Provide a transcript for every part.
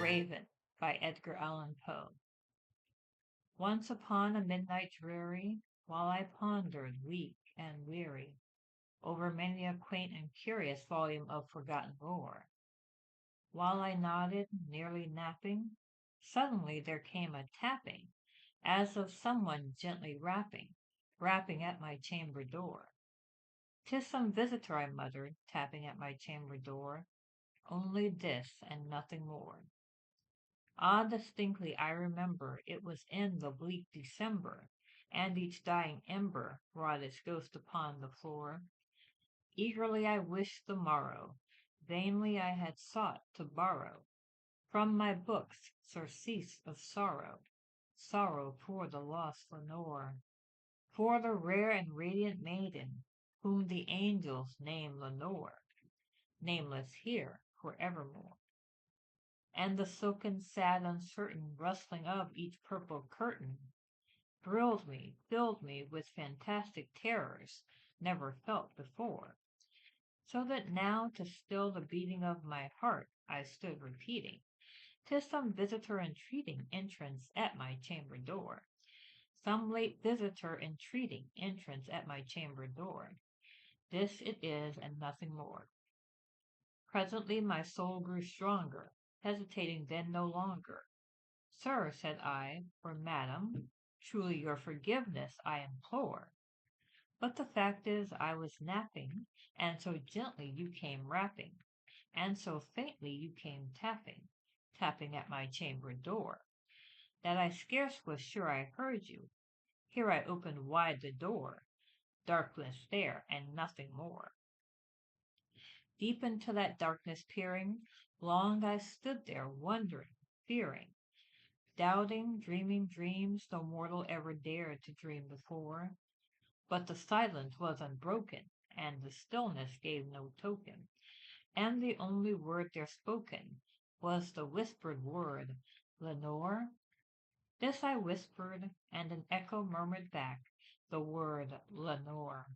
Raven by Edgar Allan Poe. Once upon a midnight dreary, while I pondered, weak and weary, over many a quaint and curious volume of forgotten lore, while I nodded, nearly napping, suddenly there came a tapping, as of someone gently rapping at my chamber door. "'Tis some visitor," I muttered, tapping at my chamber door, "only this and nothing more." Ah, distinctly I remember it was in the bleak December, and each dying ember wrought its ghost upon the floor. Eagerly I wished the morrow, vainly I had sought to borrow from my books surcease of sorrow, sorrow for the lost Lenore, for the rare and radiant maiden whom the angels name Lenore, nameless here for evermore. And the silken, sad, uncertain rustling of each purple curtain thrilled me, filled me with fantastic terrors never felt before, so that now to still the beating of my heart I stood repeating, "'Tis some visitor entreating entrance at my chamber door, some late visitor entreating entrance at my chamber door. This it is and nothing more." Presently my soul grew stronger, hesitating then no longer. "Sir," said I, "or madam, truly your forgiveness I implore. But the fact is I was napping, and so gently you came rapping, and so faintly you came tapping at my chamber door, that I scarce was sure I heard you. Here I opened wide the door, darkness there, and nothing more." Deep into that darkness peering, long I stood there, wondering, fearing, doubting, dreaming dreams no mortal ever dared to dream before. But the silence was unbroken, and the stillness gave no token, and the only word there spoken was the whispered word, "Lenore." This I whispered, and an echo murmured back the word "Lenore."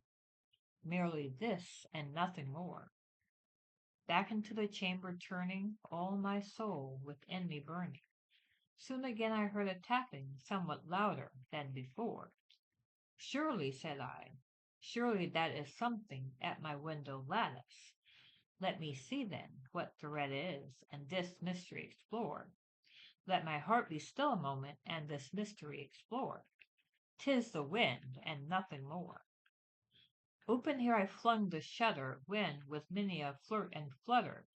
Merely this, and nothing more. Back into the chamber turning, all my soul within me burning, soon again I heard a tapping somewhat louder than before. "Surely," said I, "surely that is something at my window lattice. Let me see then what threat is, and this mystery explore. Let my heart be still a moment, and this mystery explore. 'Tis the wind, and nothing more." Open here I flung the shutter, when, with many a flirt and flutter,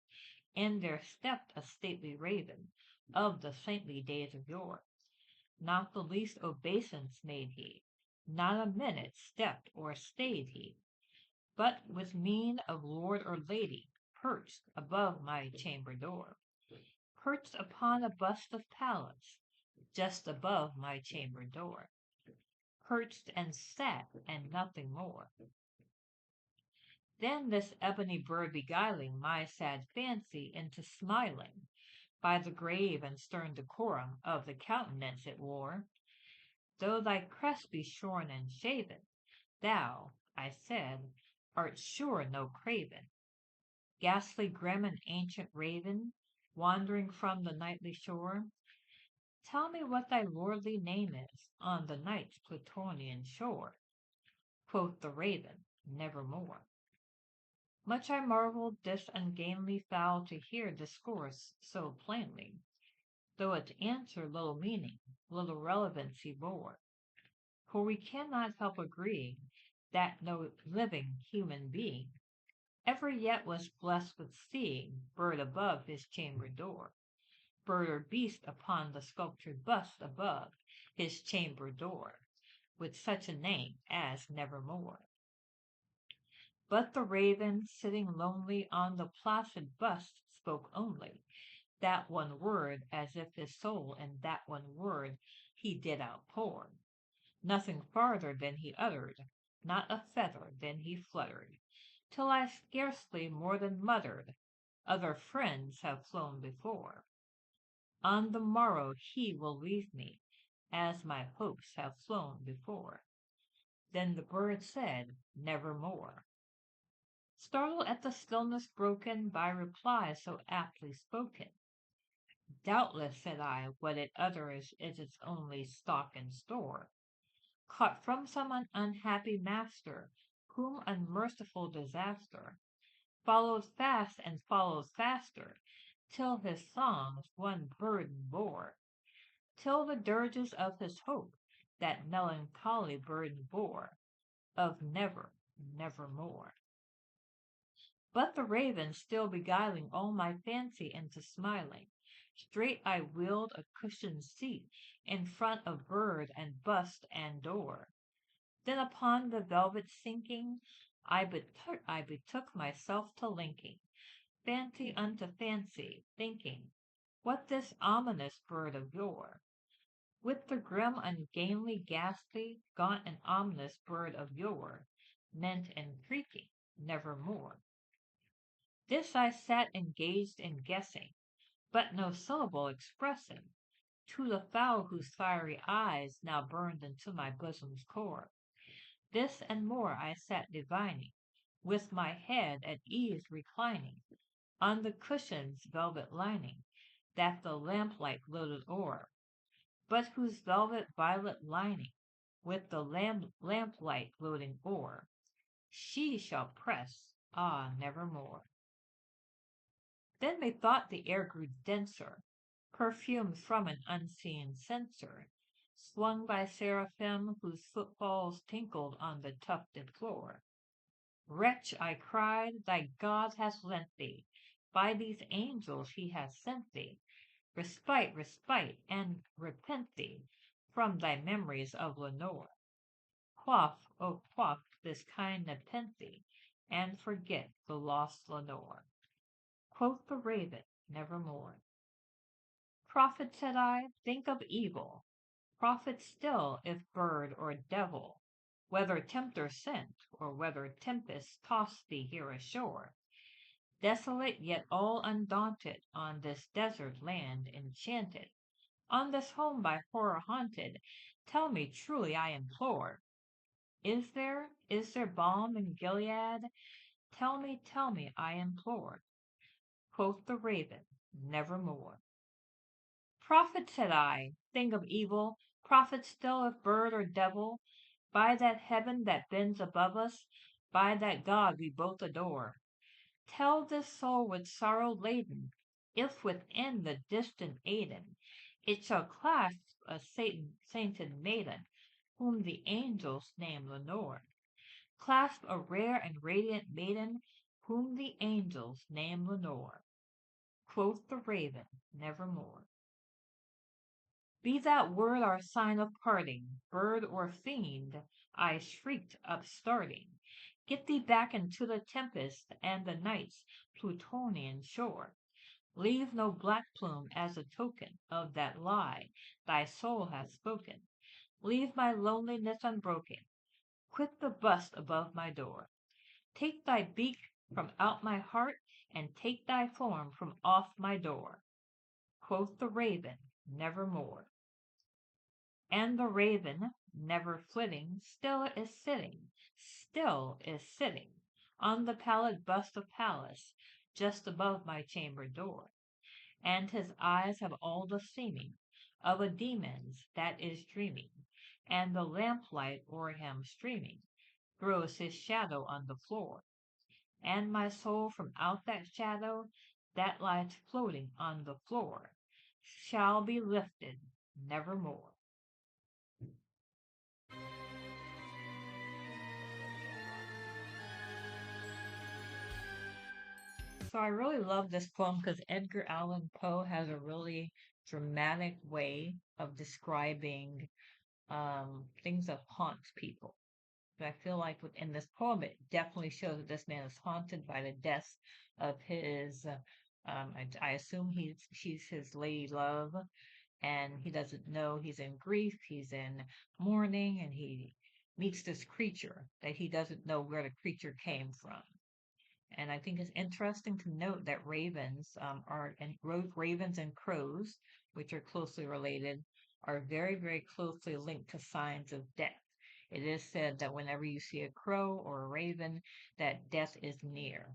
in there stepped a stately raven, of the saintly days of yore. Not the least obeisance made he, not a minute stepped or stayed he, but with mien of lord or lady, perched above my chamber door, perched upon a bust of Pallas, just above my chamber door, perched and sat, and nothing more. Then this ebony bird beguiling my sad fancy into smiling, by the grave and stern decorum of the countenance it wore, "Though thy crest be shorn and shaven, thou," I said, "art sure no craven, ghastly grim and ancient raven, wandering from the nightly shore. Tell me what thy lordly name is on the night's Plutonian shore." Quoth the raven, "Nevermore." Much I marvelled this ungainly fowl to hear discourse so plainly, though its answer little meaning, little relevancy bore. For we cannot help agreeing that no living human being ever yet was blessed with seeing bird above his chamber door, bird or beast upon the sculptured bust above his chamber door, with such a name as Nevermore. But the raven, sitting lonely on the placid bust, spoke only that one word, as if his soul in that one word he did outpour. Nothing farther than he uttered, not a feather then he fluttered, till I scarcely more than muttered, "Other friends have flown before. On the morrow he will leave me, as my hopes have flown before." Then the bird said, "Nevermore." Startled at the stillness broken by reply so aptly spoken, Doubtless, said I, what it utters is its only stock and store, caught from some unhappy master, whom unmerciful disaster followed fast and followed faster, till his songs one burden bore, till the dirges of his hope that melancholy burden bore, of never, nevermore. But the raven still beguiling all my fancy into smiling, straight I wheeled a cushioned seat in front of bird and bust and door. Then upon the velvet sinking, I betook myself to linking fancy unto fancy, thinking, what this ominous bird of yore, with the grim, ungainly, ghastly, gaunt and ominous bird of yore, meant in creaking, nevermore. This I sat engaged in guessing, but no syllable expressing, to the fowl whose fiery eyes now burned into my bosom's core. This and more I sat divining, with my head at ease reclining, on the cushion's velvet lining, that the lamplight gloated o'er, but whose velvet violet lining, with the lamplight gloating o'er, she shall press, ah, nevermore. Then methought the air grew denser, perfumed from an unseen censer, swung by seraphim whose footfalls tinkled on the tufted floor. Wretch, I cried, thy God hath lent thee, by these angels he hath sent thee, respite, respite, and repent thee from thy memories of Lenore. Quaff, oh quaff this kind nepenthe, and forget the lost Lenore. Quoth the raven, nevermore. Prophet, said I, think of evil. Prophet still, if bird or devil, whether tempter sent, or whether tempest tossed thee here ashore, desolate yet all undaunted, on this desert land enchanted, on this home by horror haunted, tell me truly I implore, is there balm in Gilead? Tell me, I implore. Quoth the raven, nevermore. Prophet, said I, thing of evil, prophet still if bird or devil, by that heaven that bends above us, by that God we both adore, tell this soul with sorrow laden, if within the distant Aidenn it shall clasp a sainted maiden, whom the angels name Lenore, clasp a rare and radiant maiden, whom the angels name Lenore. Quoth the raven, nevermore. Be that word our sign of parting, bird or fiend, I shrieked, upstarting. Get thee back into the tempest and the night's Plutonian shore. Leave no black plume as a token of that lie thy soul hath spoken. Leave my loneliness unbroken. Quit the bust above my door. Take thy beak from out my heart, and take thy form from off my door. Quoth the raven, nevermore. And the raven, never flitting, still is sitting, on the pallid bust of Pallas, just above my chamber door, and his eyes have all the seeming of a demon's that is dreaming, and the lamplight o'er him streaming throws his shadow on the floor, and my soul from out that shadow that lies floating on the floor shall be lifted nevermore. So I really love this poem because Edgar Allan Poe has a really dramatic way of describing things that haunt people. But I feel like within this poem, it definitely shows that this man is haunted by the death of his. I assume she's his lady love, and he doesn't know he's in grief. He's in mourning, and he meets this creature that he doesn't know where the creature came from. And I think it's interesting to note that ravens and crows, which are closely related, are very, very closely linked to signs of death. It is said that whenever you see a crow or a raven, that death is near.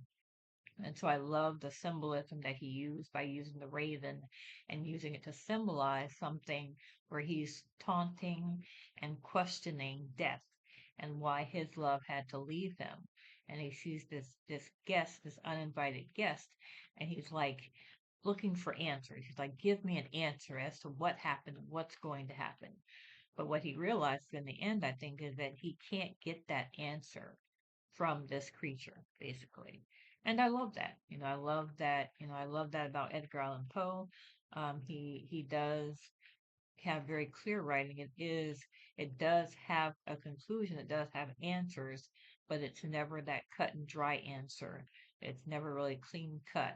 And so I love the symbolism that he used by using the raven and using it to symbolize something where he's taunting and questioning death and why his love had to leave him. And he sees this guest, this uninvited guest, and he's like looking for answers. He's like, give me an answer as to what happened, what's going to happen. But what he realized in the end, I think, is that he can't get that answer from this creature, basically. And I love that. I love that. I love that about Edgar Allan Poe. He does have very clear writing. It does have a conclusion. It does have answers, but it's never that cut and dry answer. It's never really clean cut.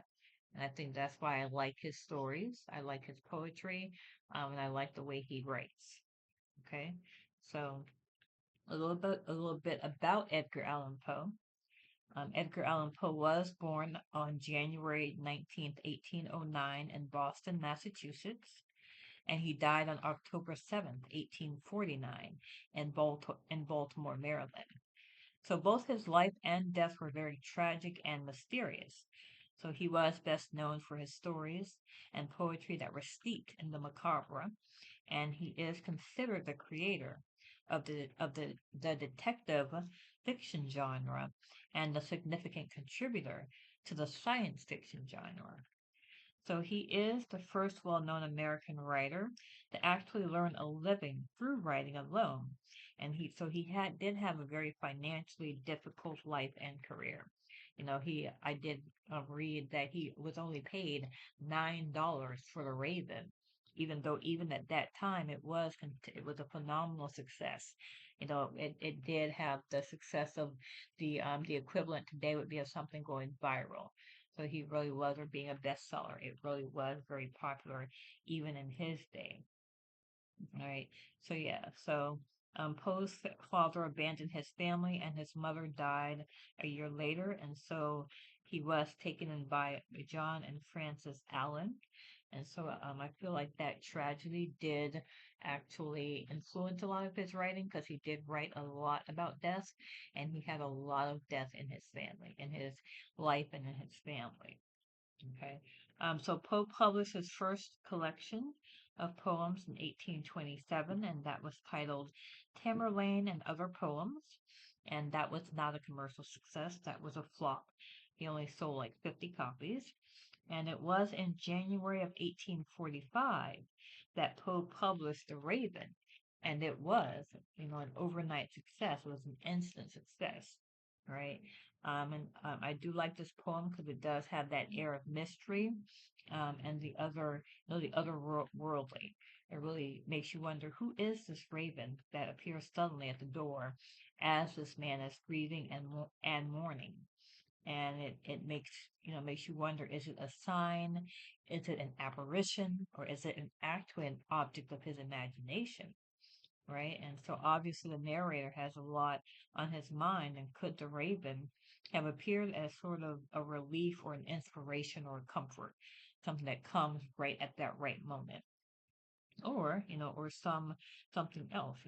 And I think that's why I like his stories. I like his poetry, and I like the way he writes. Okay, so a little bit about Edgar Allan Poe. Edgar Allan Poe was born on January 19th, 1809 in Boston, Massachusetts, and he died on October 7th, 1849 in Baltimore, Maryland. So both his life and death were very tragic and mysterious. So he was best known for his stories and poetry that were steeped in the macabre, and he is considered the creator of the detective fiction genre and a significant contributor to the science fiction genre. So he is the first well-known American writer to actually learn a living through writing alone. And he did have a very financially difficult life and career. I did read that he was only paid $9 for the Raven, even though even at that time it was a phenomenal success. It did have the success of the equivalent today would be of something going viral. So he really was, or being a bestseller. It really was very popular even in his day. All right. So yeah. Poe's father abandoned his family, and his mother died a year later, and so he was taken in by John and Frances Allan. And so I feel like that tragedy did actually influence a lot of his writing because he did write a lot about death, and he had a lot of death in his family, in his life, and in his family. Okay. So Poe published his first collection of poems in 1827, and that was titled Tamerlane and Other Poems. And that was not a commercial success. That was a flop. He only sold like 50 copies. And it was in January of 1845 that Poe published The Raven. And it was, an overnight success. It was an instant success, right? And I do like this poem because it does have that air of mystery, and the otherworldly. It really makes you wonder who is this raven that appears suddenly at the door as this man is grieving and mourning. And it makes you wonder, is it a sign, is it an apparition, or is it actually an object of his imagination, right? And so obviously the narrator has a lot on his mind, and could the raven have appeared as sort of a relief or an inspiration or a comfort, something that comes right at that right moment, or something else,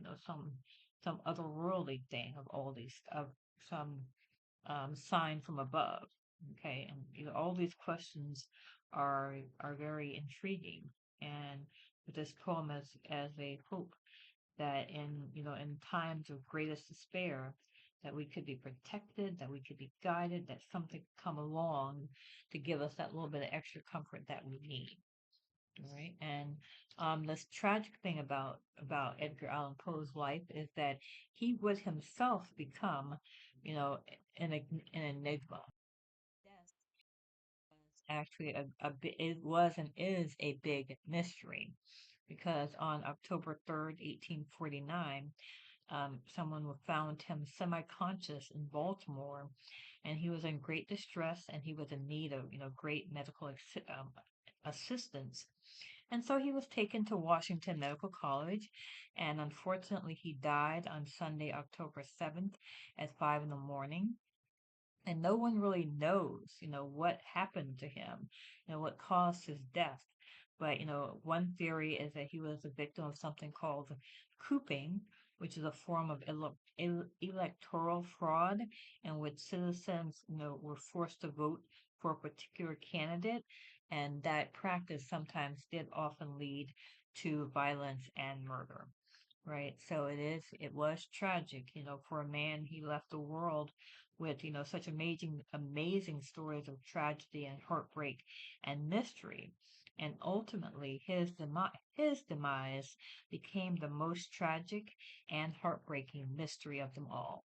some otherworldly thing of all these of some sign from above. Okay, and all these questions are very intriguing, and with this poem as a hope that in times of greatest despair, that we could be protected, that we could be guided, that something could come along to give us that little bit of extra comfort that we need. All right. And this tragic thing about Edgar Allan Poe's life is that he would himself become, you know, an enigma. Death was actually it was and is a big mystery, because on October 3rd, 1849, someone found him semi-conscious in Baltimore, and he was in great distress, and he was in need of, great medical assistance. And so he was taken to Washington Medical College, and unfortunately, he died on Sunday, October 7th at 5 in the morning. And no one really knows, what happened to him, what caused his death. But, one theory is that he was a victim of something called cooping, which is a form of electoral fraud in which citizens, were forced to vote for a particular candidate, and that practice sometimes did often lead to violence and murder. Right. So it was tragic, for a man, he left the world with, such amazing stories of tragedy and heartbreak and mystery. And ultimately, his demise became the most tragic and heartbreaking mystery of them all.